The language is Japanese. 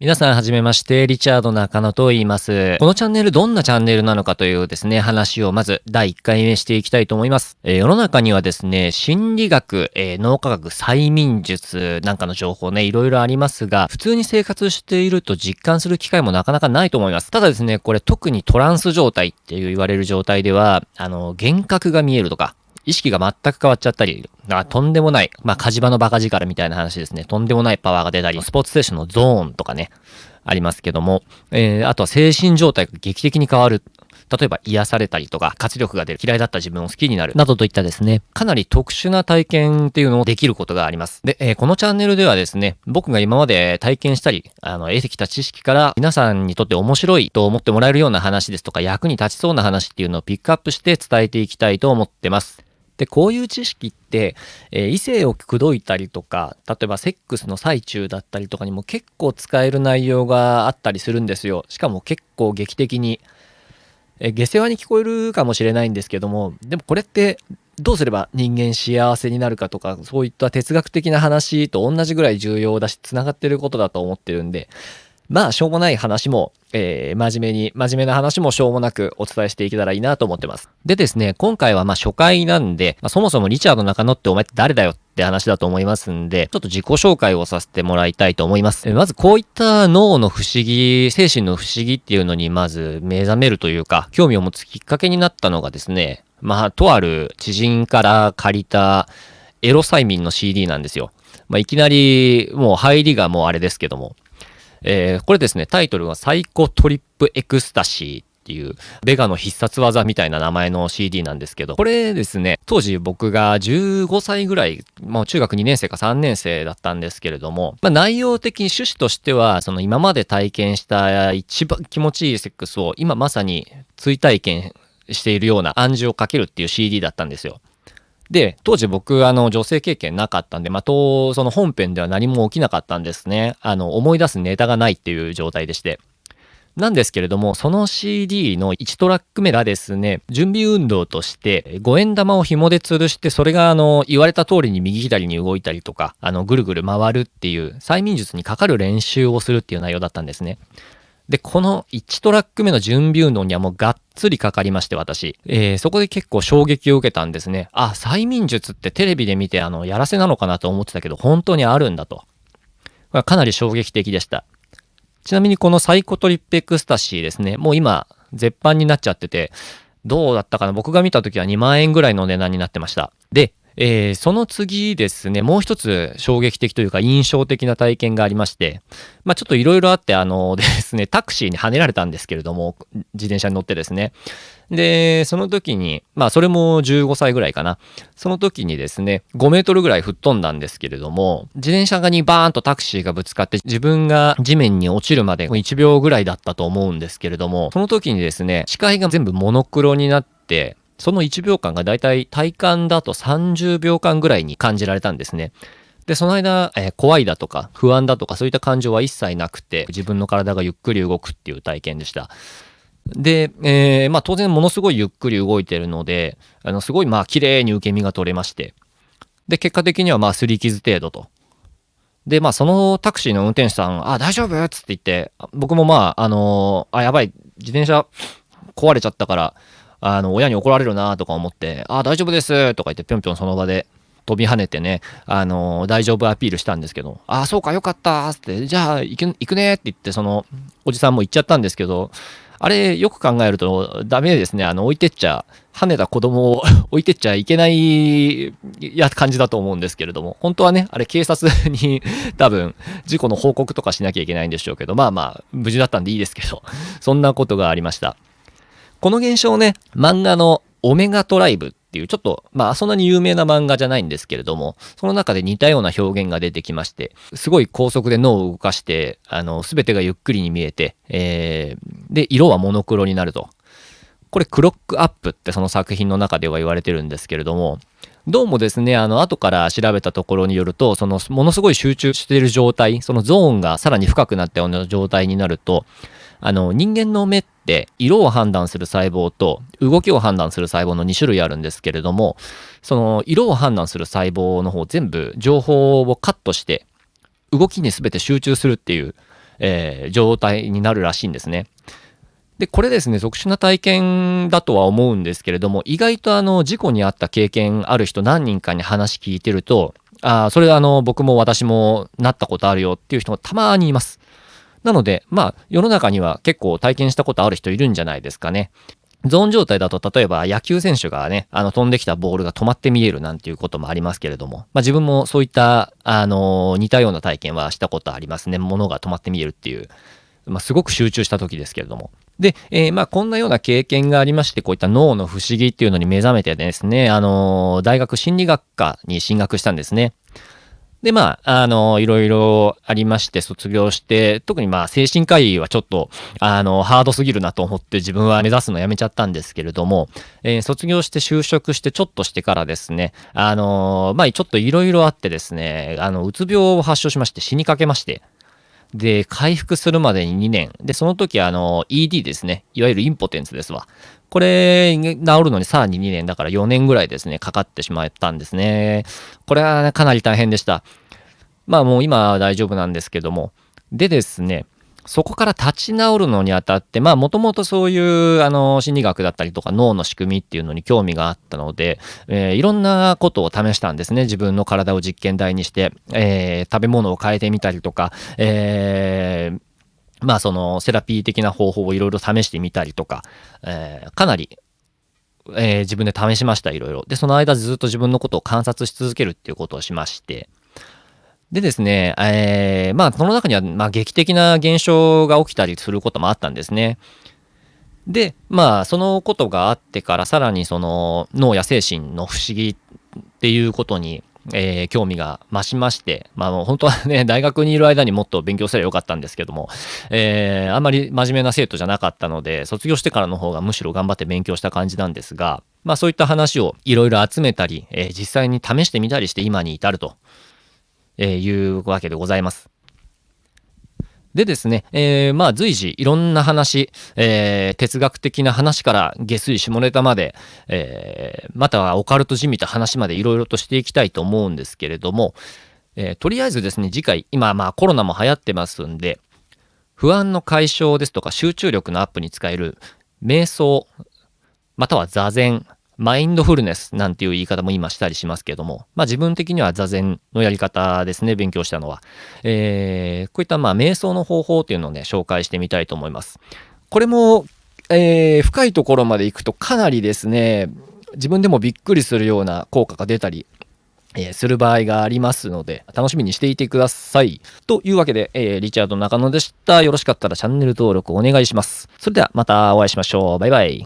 皆さんはじめまして、リチャード中野と言います。このチャンネルどんなチャンネルなのかというですね、話をまず第1回目していきたいと思います。世の中にはですね、心理学、脳科学、催眠術なんかの情報ね、いろいろありますが、普通に生活していると実感する機会もなかなかないと思います。ただですね、これ特にトランス状態っていう言われる状態では、幻覚が見えるとか、意識が全く変わっちゃったり、とんでもない、火事場のバカ力みたいな話ですね。とんでもないパワーが出たり、スポーツステーションのゾーンとかね、ありますけども、あとは精神状態が劇的に変わる。例えば癒されたりとか、活力が出る、嫌いだった自分を好きになる、などといったですね、かなり特殊な体験っていうのをできることがあります。で、このチャンネルではですね、僕が今まで体験したり、得てきた知識から皆さんにとって面白いと思ってもらえるような話ですとか、役に立ちそうな話っていうのをピックアップして伝えていきたいと思ってます。で、こういう知識って、異性を口説いたりとか、例えばセックスの最中だったりとかにも結構使える内容があったりするんですよ。しかも結構劇的に、下世話に聞こえるかもしれないんですけども、でもこれってどうすれば人間幸せになるかとか、そういった哲学的な話と同じぐらい重要だし、つながってることだと思ってるんで、しょうもない話も、真面目な話もしょうもなくお伝えしていけたらいいなと思ってます。でですね、今回は初回なんで、そもそもリチャード中野ってお前って誰だよって話だと思いますんで、ちょっと自己紹介をさせてもらいたいと思います。まずこういった脳の不思議、精神の不思議っていうのにまず目覚めるというか、興味を持つきっかけになったのがですね、とある知人から借りたエロ催眠の CD なんですよ。いきなりもう入りがもうあれですけども、これですね、タイトルはサイコトリップエクスタシーっていうベガの必殺技みたいな名前の CD なんですけど、これですね、当時僕が15歳ぐらい、もう中学2年生か3年生だったんですけれども、内容的に趣旨としては、その今まで体験した一番気持ちいいセックスを今まさに追体験しているような暗示をかけるっていう CD だったんですよ。で、当時僕、女性経験なかったんで、その本編では何も起きなかったんですね。思い出すネタがないっていう状態でして。なんですけれども、その CD の1トラック目がですね、準備運動として、5円玉を紐で吊るして、それが言われた通りに右左に動いたりとか、ぐるぐる回るっていう、催眠術にかかる練習をするっていう内容だったんですね。で、この1トラック目の準備運動にはもうがっつりかかりまして、私。そこで結構衝撃を受けたんですね。催眠術ってテレビで見てやらせなのかなと思ってたけど、本当にあるんだと。これはかなり衝撃的でした。ちなみにこのサイコトリップエクスタシーですね、もう今、絶版になっちゃってて、どうだったかな、僕が見た時は2万円ぐらいの値段になってました。で、その次ですね、もう一つ衝撃的というか印象的な体験がありまして、ちょっといろいろあってですね、タクシーにはねられたんですけれども、自転車に乗ってですね。で、その時に、それも15歳ぐらいかな。その時にですね、5メートルぐらい吹っ飛んだんですけれども、自転車にバーンとタクシーがぶつかって、自分が地面に落ちるまで1秒ぐらいだったと思うんですけれども、その時にですね、視界が全部モノクロになって、その1秒間がだいたい体感だと30秒間ぐらいに感じられたんですね。で、その間、怖いだとか不安だとかそういった感情は一切なくて、自分の体がゆっくり動くっていう体験でした。で、当然ものすごいゆっくり動いてるので、すごい綺麗に受け身が取れまして、で、結果的には擦り傷程度と。で、そのタクシーの運転手さん、大丈夫っつって言って、僕もやばい、自転車壊れちゃったから、親に怒られるなとか思って、大丈夫ですとか言ってぴょんぴょんその場で飛び跳ねてね、大丈夫アピールしたんですけど、そうかよかったって、じゃあ行くねって言って、そのおじさんも行っちゃったんですけど、あれよく考えるとダメですね。置いてっちゃ、跳ねた子供を置いてっちゃいけない感じだと思うんですけれども、本当はね、あれ警察に多分事故の報告とかしなきゃいけないんでしょうけど、無事だったんでいいですけど、そんなことがありました。この現象ね、漫画のオメガトライブっていうちょっと、そんなに有名な漫画じゃないんですけれども、その中で似たような表現が出てきまして、すごい高速で脳を動かして、すべてがゆっくりに見えて、で、色はモノクロになると。これクロックアップってその作品の中では言われてるんですけれども、どうもですね、後から調べたところによると、そのものすごい集中している状態、そのゾーンがさらに深くなったような状態になると、人間の目って色を判断する細胞と動きを判断する細胞の2種類あるんですけれども、その色を判断する細胞の方全部情報をカットして動きに全て集中するっていう状態になるらしいんですね。で、これですね、特殊な体験だとは思うんですけれども、意外と事故に遭った経験ある人何人かに話聞いてると、それ僕も私もなったことあるよっていう人がたまにいます。なので、世の中には結構体験したことある人いるんじゃないですかね。ゾーン状態だと、例えば野球選手がね、飛んできたボールが止まって見えるなんていうこともありますけれども、自分もそういった、似たような体験はしたことありますね。物が止まって見えるっていう。すごく集中した時ですけれども。で、こんなような経験がありまして、こういった脳の不思議っていうのに目覚めてですね、大学心理学科に進学したんですね。で、いろいろありまして卒業して、特に精神科医はちょっと、ハードすぎるなと思って自分は目指すのやめちゃったんですけれども、卒業して就職してちょっとしてからですね、ちょっといろいろあってですね、うつ病を発症しまして死にかけまして、で、回復するまでに2年。で、その時ED ですね。いわゆるインポテンツですわ。これ、治るのにさらに2年だから4年ぐらいですね、かかってしまったんですね。これは、ね、かなり大変でした。もう今は大丈夫なんですけども。でですね、そこから立ち直るのにあたって、もともとそういう心理学だったりとか脳の仕組みっていうのに興味があったので、いろんなことを試したんですね。自分の体を実験台にして、食べ物を変えてみたりとか、そのセラピー的な方法をいろいろ試してみたりとか、かなり、自分で試しました、いろいろ。で、その間ずっと自分のことを観察し続けるっていうことをしまして、でですね、その中には、劇的な現象が起きたりすることもあったんですね。で、そのことがあってから、さらにその脳や精神の不思議っていうことに、興味が増しまして、もう本当はね、大学にいる間にもっと勉強すればよかったんですけども、あんまり真面目な生徒じゃなかったので、卒業してからの方がむしろ頑張って勉強した感じなんですが、そういった話をいろいろ集めたり、実際に試してみたりして今に至ると。いうわけでございます。でですね、随時いろんな話、哲学的な話から下水下ネタまで、またはオカルトじみた話までいろいろとしていきたいと思うんですけれども、とりあえずですね、次回、今コロナも流行ってますんで、不安の解消ですとか集中力のアップに使える瞑想、または座禅、マインドフルネスなんていう言い方も今したりしますけども、自分的には座禅のやり方ですね、勉強したのは。こういった瞑想の方法っていうのをね、紹介してみたいと思います。これも、深いところまで行くとかなりですね、自分でもびっくりするような効果が出たり、する場合がありますので、楽しみにしていてください。というわけで、リチャード中野でした。よろしかったらチャンネル登録お願いします。それではまたお会いしましょう。バイバイ。